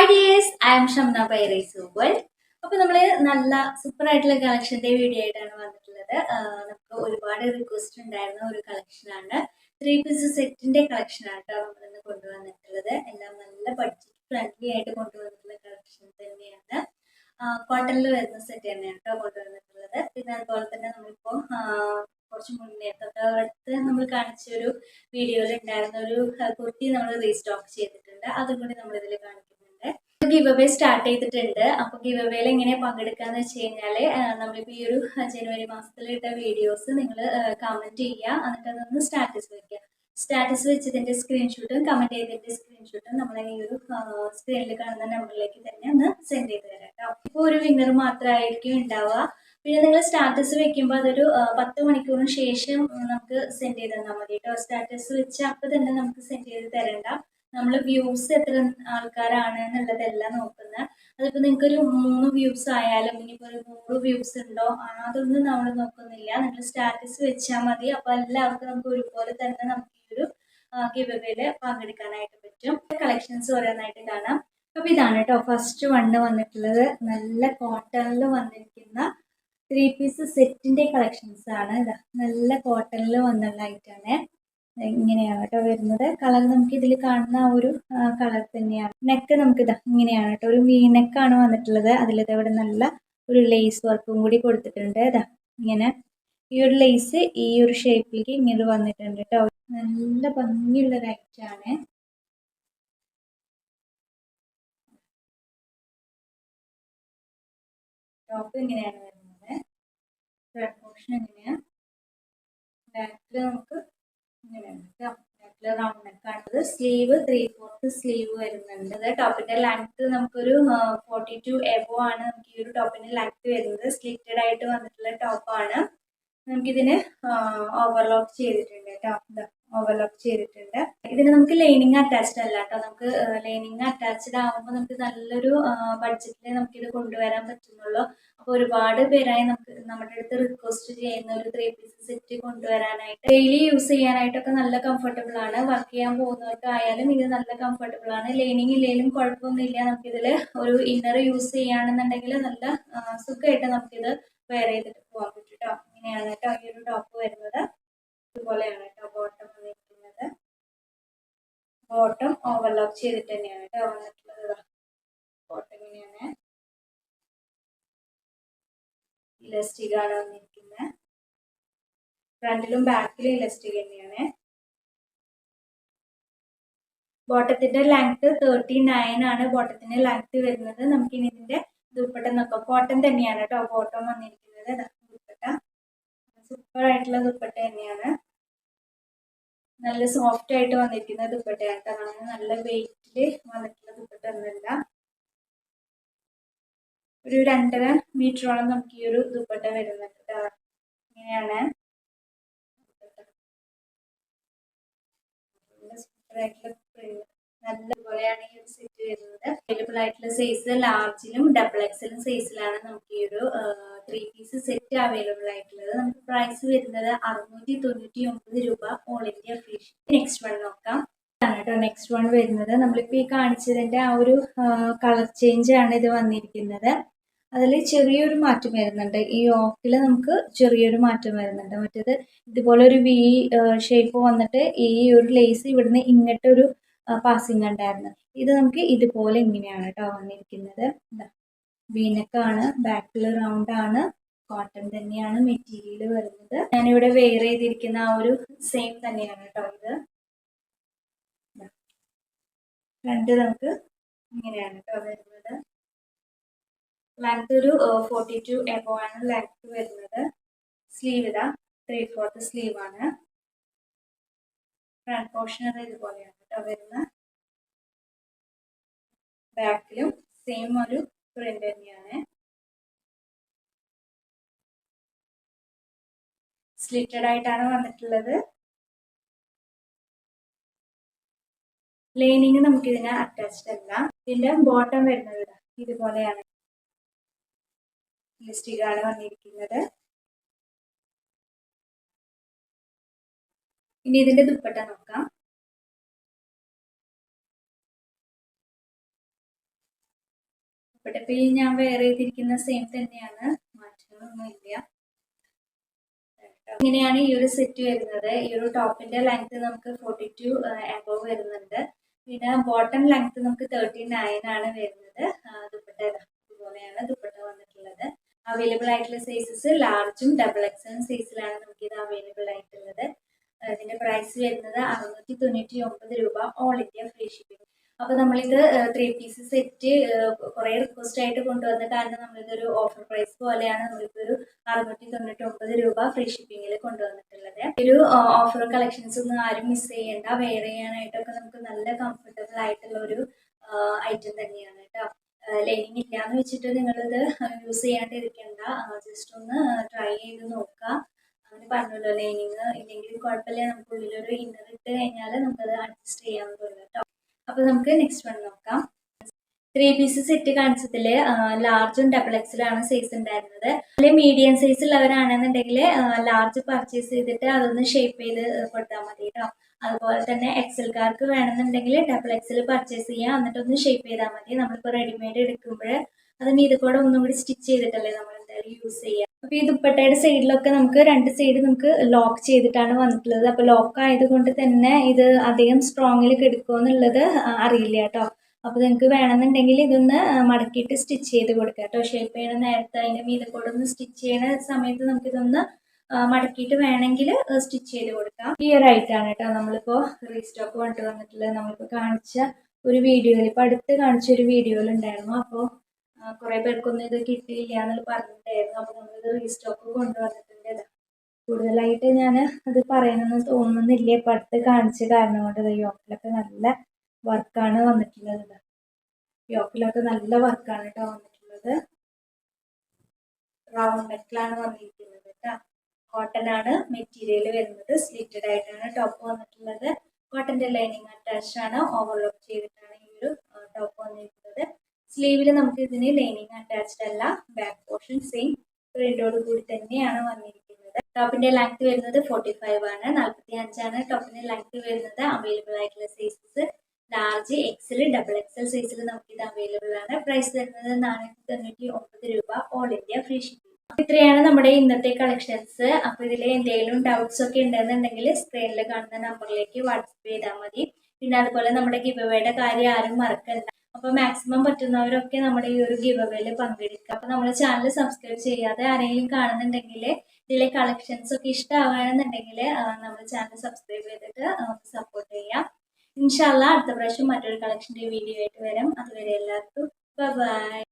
Hi dears, I am Shamna by rice world. അപ്പോൾ നമ്മൾ നല്ല സൂപ്പർ ആയിട്ടുള്ള കളക്ഷൻ്റെ വീഡിയോ ആയിട്ടാണ് വന്നിട്ടുള്ളത്. നമുക്ക് ഒരുപാട് റിക്വസ്റ്റ് ഉണ്ടായിരുന്ന ഒരു കളക്ഷനാണ്. 3 പീസ് സെറ്റിൻ്റെ കളക്ഷനാണ് കേട്ടോ നമ്മളിന്ന് കൊണ്ടുവന്നിട്ടുള്ളത്. എല്ലാം നല്ല ബഡ്ജറ്റ് ഫ്രണ്ട്ലി ആയിട്ട് കൊണ്ടുവന്നിട്ടുള്ള കളക്ഷൻ തന്നെയാണ്. കോട്ടണിൽ വരുന്ന സെറ്റ് തന്നെയാണ് കേട്ടോ കൊണ്ടുവന്നിട്ടുള്ളത്. പിന്നെ അതുപോലെ തന്നെ നമ്മളിപ്പോൾ കുറച്ച് മുന്നേ തൊട്ടടുത്ത് നമ്മൾ കാണിച്ചൊരു വീഡിയോയിൽ ഉണ്ടായിരുന്ന ഒരു കുർത്തി നമ്മൾ റീസ്റ്റോക്ക് ചെയ്തിട്ടുണ്ട്. അതും കൂടി നമ്മളിതിൽ കാണിക്കുന്നുണ്ട്. ഗിവ് അവേ സ്റ്റാർട്ട് ചെയ്തിട്ടുണ്ട്. അപ്പോൾ ഗിവ് അവേയിൽ എങ്ങനെ പങ്കെടുക്കാന്ന് വെച്ച് കഴിഞ്ഞാൽ നമ്മളിപ്പോൾ ഈ ഒരു ജനുവരി മാസത്തിലിട്ട വീഡിയോസ് നിങ്ങൾ കമൻറ്റ് ചെയ്യുക, എന്നിട്ട് അതൊന്ന് സ്റ്റാറ്റസ് വയ്ക്കുക. സ്റ്റാറ്റസ് വെച്ചതിൻ്റെ സ്ക്രീൻഷോട്ടും കമൻറ്റ് ചെയ്തതിൻ്റെ സ്ക്രീൻഷോട്ടും നമ്മളെ ഈ ഒരു സ്ക്രീനിൽ കാണുന്ന നമ്പറിലേക്ക് തന്നെ ഒന്ന് സെൻഡ് ചെയ്ത് തരാം കേട്ടോ. ഇപ്പോൾ ഒരു വിന്നർ മാത്രമായിരിക്കും ഉണ്ടാവുക. പിന്നെ നിങ്ങൾ സ്റ്റാറ്റസ് വെക്കുമ്പോൾ അതൊരു 10 മണിക്കൂറിന് ശേഷം നമുക്ക് സെൻഡ് ചെയ്ത് തന്നാൽ മതി കേട്ടോ. സ്റ്റാറ്റസ് വെച്ച് അപ്പോൾ തന്നെ നമുക്ക് സെൻഡ് ചെയ്ത് തരണ്ട. നമ്മൾ വ്യൂസ് എത്ര ആൾക്കാരാണ് എന്നുള്ളതെല്ലാം നോക്കുന്നത്. അതിപ്പോൾ നിങ്ങൾക്കൊരു 3 വ്യൂസ് ആയാലും ഇനിയിപ്പോൾ ഒരു 100 വ്യൂസ് ഉണ്ടോ അതൊന്നും നമ്മൾ നോക്കുന്നില്ല. നിങ്ങൾ സ്റ്റാറ്റസ് വെച്ചാൽ മതി. അപ്പോൾ എല്ലാവർക്കും നമുക്ക് ഒരുപോലെ തന്നെ നമുക്ക് ഈ ഒരു ഗിവ് അവേയിൽ പങ്കെടുക്കാനായിട്ട് പറ്റും. കളക്ഷൻസ് ഓരോന്നായിട്ട് കാണാം. അപ്പോൾ ഇതാണ് കേട്ടോ ഫസ്റ്റ് വണ്ണ് വന്നിട്ടുള്ളത്. നല്ല കോട്ടണിൽ വന്നിരിക്കുന്ന 3 പീസ് സെറ്റിൻ്റെ കളക്ഷൻസ് ആണ്. ഇതാ നല്ല കോട്ടണിൽ വന്നുള്ള ഐറ്റാണ്. ഇങ്ങനെയാണ് കേട്ടോ വരുന്നത്. കളർ നമുക്ക് ഇതിൽ കാണുന്ന ആ ഒരു കളർ തന്നെയാണ്. നെക്ക് നമുക്ക് ഇതാ ഇങ്ങനെയാണ് കേട്ടോ, ഒരു വി നെക്കാണ് വന്നിട്ടുള്ളത്. അതിലിതവിടെ നല്ല ഒരു ലേസ് വർക്കും കൂടി കൊടുത്തിട്ടുണ്ട്. ഇതാ ഇങ്ങനെ ഈ ഒരു ലേസ് ഈ ഒരു ഷേപ്പിലേക്ക് ഇങ്ങനെ വന്നിട്ടുണ്ട് കേട്ടോ. നല്ല ഭംഗിയുള്ള ഒരു ഐറ്റാണ്. ടോപ്പ് ഇങ്ങനെയാണ് വരുന്നത്. ഫ്രണ്ട് പോർഷൻ എങ്ങനെയാണ്, ബാക്കിൽ നമുക്ക് ഇങ്ങനെയാണ് കേട്ടോ. ബാക്കിൽ റൗണ്ട് നെക്കാണത്. സ്ലീവ് 3/4 സ്ലീവ് വരുന്നുണ്ട്. ടോപ്പിന്റെ ലെങ്ത് നമുക്കൊരു 42 എബോ ആണ് നമുക്ക് ഈ ഒരു ടോപ്പിന്റെ ലെങ്ത് വരുന്നത്. സ്ലിറ്റഡ് ആയിട്ട് വന്നിട്ടുള്ള ടോപ്പാണ്. നമുക്കിതിന് ഓവർലോക്ക് ചെയ്തിട്ടുണ്ട് കേട്ടോ. ഓവർലോക്ക് ചെയ്തിട്ടുണ്ട്. ഇതിന് നമുക്ക് ലൈനിങ് അറ്റാച്ച്ഡ് അല്ല കേട്ടോ. നമുക്ക് ലൈനിങ് അറ്റാച്ച്ഡ് ആകുമ്പോൾ നമുക്ക് നല്ലൊരു ബഡ്ജറ്റിൽ നമുക്കിത് കൊണ്ടുവരാൻ പറ്റുന്നുള്ളൂ. അപ്പോൾ ഒരുപാട് പേരായി നമ്മുടെ അടുത്ത് റിക്വസ്റ്റ് ചെയ്യുന്ന ഒരു 3 പീസ് സെറ്റ് കൊണ്ടുവരാനായിട്ട്. ഡെയിലി യൂസ് ചെയ്യാനായിട്ടൊക്കെ നല്ല കംഫർട്ടബിൾ ആണ്. വർക്ക് ചെയ്യാൻ പോകുന്നവർക്കായാലും ഇത് നല്ല കംഫർട്ടബിൾ ആണ്. ലൈനിങ് ഇല്ലെങ്കിലും കുഴപ്പമൊന്നുമില്ല. നമുക്കിതിൽ ഒരു ഇന്നർ യൂസ് ചെയ്യുകയാണെന്നുണ്ടെങ്കിൽ നല്ല സുഖമായിട്ട് നമുക്കിത് വെയർ ചെയ്തിട്ട് പോകാൻ പറ്റും കേട്ടോ. ഇങ്ങനെയാണ് കേട്ടോ ഈ ഒരു ടോപ്പ് വരുന്നത്. ഇതുപോലെയാണ് കേട്ടോ ബോട്ടം വന്നിരിക്കുന്നത്. ബോട്ടം ഓവർലോക്ക് ചെയ്തിട്ട് തന്നെയാണ് കേട്ടോ വന്നിട്ടുള്ളത്. ബോട്ടം ഇങ്ങനെയാണ്. ഇലാസ്റ്റിക് ആണ് വന്നിരിക്കുന്നത്. ഫ്രണ്ടിലും ബാക്കിലും ഇലാസ്റ്റിക് തന്നെയാണ്. ബോട്ടത്തിന്റെ ലെങ്ത് 39 ആണ് ബോട്ടത്തിന്റെ ലെങ്ത് വരുന്നത്. നമുക്കിനി ഇതിന്റെ ദുപ്പട്ട നോക്കാം. കോട്ടൺ തന്നെയാണ് കേട്ടോ ബോട്ടം വന്നിരിക്കുന്നത്. ദുപ്പട്ട സൂപ്പർ ആയിട്ടുള്ള ദുപ്പട്ട തന്നെയാണ്. നല്ല സോഫ്റ്റ് ആയിട്ട് വന്നിരിക്കുന്ന ദുപ്പട്ടയാണ് കേട്ടോ. അങ്ങനെ നല്ല വെയിറ്റില് വന്നിട്ടുള്ള ദുപ്പട്ട ഒന്നുമില്ല. ഒരു 2.5 മീറ്ററോളം നമുക്ക് ഈ ഒരു ദുപ്പട്ട വരുന്നുണ്ട് കേട്ടോ. ഇങ്ങനെയാണ് സൂപ്പർ ആയിട്ടുള്ള നല്ല പോലെയാണ് ഈ ഒരു സെറ്റ് വരുന്നത്. അവൈലബിൾ ആയിട്ടുള്ള സൈസ് ലാർജിലും ഡബിൾ എക്സലും സൈസിലാണ് നമുക്ക് ഈ ഒരു 3 പീസ് സെറ്റ് അവൈലബിൾ ആയിട്ടുള്ളത്. നമുക്ക് പ്രൈസ് വരുന്നത് 699 രൂപ all India free shipping. Next one നോക്കാം. ആണ് കേട്ടോ നെക്സ്റ്റ് വൺ വരുന്നത്. നമ്മളിപ്പോൾ ഈ കാണിച്ചതിൻ്റെ ആ ഒരു കളർ ചേഞ്ച് ആണ് ഇത് വന്നിരിക്കുന്നത്. അതിൽ ചെറിയൊരു മാറ്റം വരുന്നുണ്ട്. ഈ ഓക്കിൽ നമുക്ക് ചെറിയൊരു മാറ്റം വരുന്നുണ്ട്. മറ്റേത് ഇതുപോലെ ഒരു വി ഷേപ്പ് വന്നിട്ട് ഈ ഒരു ലേസ് ഇവിടുന്ന് ഇങ്ങോട്ടൊരു പാസിങ് ഉണ്ടായിരുന്നു. ഇത് നമുക്ക് ഇതുപോലെ ഇങ്ങനെയാണ് കേട്ടോ വന്നിരിക്കുന്നത്. വീനക്കാണ്, ബാക്കിൽ റൗണ്ട് ആണ്, കോട്ടൺ തന്നെയാണ് മെറ്റീരിയൽ വരുന്നത്. ഞാനിവിടെ വെയർ ചെയ്തിരിക്കുന്ന ആ ഒരു സെയിം തന്നെയാണ് കേട്ടോ ഇത്. ഫ്രണ്ട് നമുക്ക് ഇങ്ങനെയാണ് കേട്ടോ വരുന്നത്. ലെങ്ത് ഒരു 42 എബോ ആണ് ലെങ്ത് വരുന്നത്. സ്ലീവ് ഇതാ 3/4 സ്ലീവ് ആണ്. ഫ്രണ്ട് പോർഷൻ അത് ഇതുപോലെയാണ് കേട്ടോ വരുന്നത്. ബാക്കിലും സെയിം ഒരു പ്രിന്റ് തന്നെയാണ്. സ്ലിറ്റഡ് ആയിട്ടാണ് വന്നിട്ടുള്ളത്. ലൈനിങ് നമുക്ക് ഇതിന് അറ്റാച്ച്ഡ് അല്ല. ഇതിന്റെ ബോട്ടം വരുന്നത് ഇതുപോലെയാണ്. ഇലാസ്റ്റിക് ആണ് വന്നിരിക്കുന്നത്. ഇനി ഇതിന്റെ ദുപ്പട്ട നോക്കാം. ദുപ്പട്ട നമുക്ക് ഇതുപോലെയാണ്. ഇവിടെ ഇപ്പൊ ഈ ഞാൻ വെയർ ചെയ്തിരിക്കുന്ന സെയിം തന്നെയാണ്, മാറ്റങ്ങളൊന്നും ഇല്ല. ഇങ്ങനെയാണ് ഈ ഒരു സെറ്റ് വരുന്നത്. ഈ ഒരു ടോപ്പിന്റെ ലെങ്ത് നമുക്ക് 42 എബോവ് വരുന്നുണ്ട്. പിന്നെ ബോട്ടം ലെങ്ത് നമുക്ക് 39 ആണ് വരുന്നത്. ദുപ്പട്ട ഇതുപോലെയാണ് ദുപ്പട്ട വന്നിട്ടുള്ളത്. അവൈലബിൾ ആയിട്ടുള്ള സൈസസ് ലാർജും XXL സൈസിലാണ് നമുക്ക് ഇത് അവൈലബിൾ ആയിട്ടുള്ളത്. ഇതിന്റെ പ്രൈസ് വരുന്നത് 699 രൂപ, ഓൾ ഇന്ത്യ ഫ്രീ ഷിപ്പിംഗ്. അപ്പൊ നമ്മളിത് 3 പീസ് സെറ്റ് കുറെ റിക്വസ്റ്റ് ആയിട്ട് കൊണ്ടുവന്ന കാരണം നമ്മളിതൊരു ഓഫർ പ്രൈസ് പോലെയാണ് നമ്മളിതൊരു 699 രൂപ ഫ്രീ ഷിപ്പിംഗിൽ കൊണ്ടുവന്നിട്ടുള്ളത്. ഒരു ഓഫർ കളക്ഷൻസ് ഒന്നും ആരും മിസ് ചെയ്യേണ്ട. വെയർ ചെയ്യാനായിട്ടൊക്കെ നമുക്ക് നല്ല കംഫർട്ടബിൾ ആയിട്ടുള്ള ഒരു ഐറ്റം തന്നെയാണ് കേട്ടോ. ലൈനിങ് ഇല്ലാന്ന് വെച്ചിട്ട് നിങ്ങളിത് യൂസ് ചെയ്യാണ്ടിരിക്കണ്ട, ജസ്റ്റ് ഒന്ന് ട്രൈ ചെയ്ത് നോക്കുക. അങ്ങനെ പറഞ്ഞല്ലോ, ലൈനിങ് ഇല്ലെങ്കിൽ കുഴപ്പമില്ല, നമുക്ക് ഉള്ളിലൊരു ഇന്നർ ഇട്ട് കഴിഞ്ഞാൽ നമുക്കത് അഡ്ജസ്റ്റ് ചെയ്യാവുന്നതുള്ളൂ കേട്ടോ. അപ്പൊ നമുക്ക് നെക്സ്റ്റ് വൺ നോക്കാം. 3 പീസ് സെറ്റ് കാണിച്ചതില് ലാർജും XXL ആണ് സൈസ് ഉണ്ടായിരുന്നത്. അതിൽ മീഡിയം സൈസ് ഉള്ളവരാണെന്നുണ്ടെങ്കിൽ ലാർജ് പർച്ചേസ് ചെയ്തിട്ട് അതൊന്ന് ഷേപ്പ് ചെയ്ത് കൊടുത്താൽ മതി കേട്ടോ. അതുപോലെ തന്നെ XLക്കാർക്ക് വേണമെന്നുണ്ടെങ്കിൽ XXL പർച്ചേസ് ചെയ്യാം, എന്നിട്ടൊന്ന് ഷേപ്പ് ചെയ്താൽ മതി. നമ്മളിപ്പോൾ റെഡിമെയ്ഡ് എടുക്കുമ്പോൾ അത് മീതെ കൂടെ ഒന്നും കൂടി സ്റ്റിച്ച് ചെയ്തിട്ടല്ലേ നമ്മൾ എന്തായാലും യൂസ് ചെയ്യുക. അപ്പൊ ഈ ദുപ്പട്ടയുടെ സൈഡിലൊക്കെ നമുക്ക് 2 സൈഡ് നമുക്ക് ലോക്ക് ചെയ്തിട്ടാണ് വന്നിട്ടുള്ളത്. അപ്പൊ ലോക്ക് ആയതുകൊണ്ട് തന്നെ ഇത് അധികം സ്ട്രോങ്ങിൽ കിടക്കുമോ എന്നുള്ളത് അറിയില്ല കേട്ടോ. അപ്പൊ നിങ്ങൾക്ക് വേണമെന്നുണ്ടെങ്കിൽ ഇതൊന്ന് മടക്കിയിട്ട് സ്റ്റിച്ച് ചെയ്ത് കൊടുക്കുക കേട്ടോ. ഷേപ്പ് ചെയ്യണ നേരത്തെ അതിന്റെ മീതെ കൂടെ ഒന്ന് സ്റ്റിച്ച് ചെയ്യണ സമയത്ത് നമുക്ക് ഇതൊന്ന് മടക്കിയിട്ട് വേണമെങ്കിൽ സ്റ്റിച്ച് ചെയ്ത് കൊടുക്കാം. ഈ ഒരു ഐറ്റാണ് കേട്ടോ നമ്മളിപ്പോ റീസ്റ്റോക്ക് കൊണ്ടുവന്നിട്ടുള്ളത്. നമ്മളിപ്പോ കാണിച്ച ഒരു വീഡിയോയിൽ, ഇപ്പൊ അടുത്ത് കാണിച്ച ഒരു വീഡിയോയിൽ ഉണ്ടായിരുന്നു. അപ്പോൾ കുറെ പേർക്കൊന്നും ഇത് കിട്ടിയില്ല എന്നുള്ള പറഞ്ഞിട്ടായിരുന്നു. അപ്പൊ നമ്മളിത് റീസ്റ്റോക്ക് കൊണ്ടുവന്നിട്ടുണ്ട്. കൂടുതലായിട്ട് ഞാൻ അത് പറയണമെന്ന് തോന്നുന്നില്ല, ഇപ്പൊ അടുത്ത് കാണിച്ച കാരണം കൊണ്ട്. യോക്കിലൊക്കെ നല്ല വർക്കാണ് വന്നിട്ടുള്ളത്. യോക്കിലൊക്കെ നല്ല വർക്കാണ് കേട്ടോ വന്നിട്ടുള്ളത്. റൗണ്ട് നെക്കിലാണ് വന്നിരിക്കുന്നത് കേട്ടോ. കോട്ടൺ ആണ് മെറ്റീരിയൽ വരുന്നത്. സ്ലിറ്റഡ് ആയിട്ടാണ് ടോപ്പ് വന്നിട്ടുള്ളത്. കോട്ടന്റെ ലൈനിങ് അറ്റാച്ച് ആണ്. ഓവർലോക്ക് ചെയ്തിട്ടാണ് ഈ ഒരു ടോപ്പ് വന്നിരിക്കുന്നത്. സ്ലീവിൽ നമുക്ക് ഇതിന് ലൈനിങ് അറ്റാച്ച്ഡ് അല്ല. ബാക്ക് പോർഷൻ സെയിം പ്രിന്റോട് കൂടി തന്നെയാണ് വന്നിരിക്കുന്നത്. ടോപ്പിന്റെ ലെങ്ത് വരുന്നത് 45 ആണ്. 45 ആണ് ടോപ്പിന്റെ ലെങ്ത് വരുന്നത്. അവൈലബിൾ ആയിട്ടുള്ള സൈസസ് ലാർജ്, XL, XXL സൈസിൽ നമുക്ക് ഇത് അവൈലബിൾ ആണ്. പ്രൈസ് വരുന്നത് 499 രൂപ, ഓൾ ഇന്ത്യ ഫ്രീ ഷിപ്പിംഗ്. ഇത്രയാണ് നമ്മുടെ ഇന്നത്തെ കളക്ഷൻസ്. അപ്പൊ ഇതിൽ എന്തെങ്കിലും ഡൗട്ട്സ് ഒക്കെ ഉണ്ടെന്നുണ്ടെങ്കിൽ സ്ക്രീനിൽ കാണുന്ന നമ്പറിലേക്ക് വാട്സപ്പ് ചെയ്താൽ മതി. പിന്നെ അതുപോലെ നമ്മുടെ ഗിവ് അവേയുടെ കാര്യം ആരും മറക്കണ്ട. അപ്പൊ മാക്സിമം പറ്റുന്നവരൊക്കെ നമ്മുടെ ഈ ഒരു ഗിവ് അവേയിൽ പങ്കെടുക്കുക. അപ്പൊ നമ്മുടെ ചാനൽ സബ്സ്ക്രൈബ് ചെയ്യാതെ ആരെങ്കിലും കാണുന്നുണ്ടെങ്കിൽ ഇതിലെ കളക്ഷൻസ് ഒക്കെ ഇഷ്ടമാവുകയാണെന്നുണ്ടെങ്കിൽ നമ്മുടെ ചാനൽ സബ്സ്ക്രൈബ് ചെയ്തിട്ട് സപ്പോർട്ട് ചെയ്യാം. ഇൻഷാല്ലാ അടുത്ത പ്രാവശ്യം മറ്റൊരു കളക്ഷൻ്റെ വീഡിയോ ആയിട്ട് വരാം. അതുവരെ എല്ലാവർക്കും ബൈ.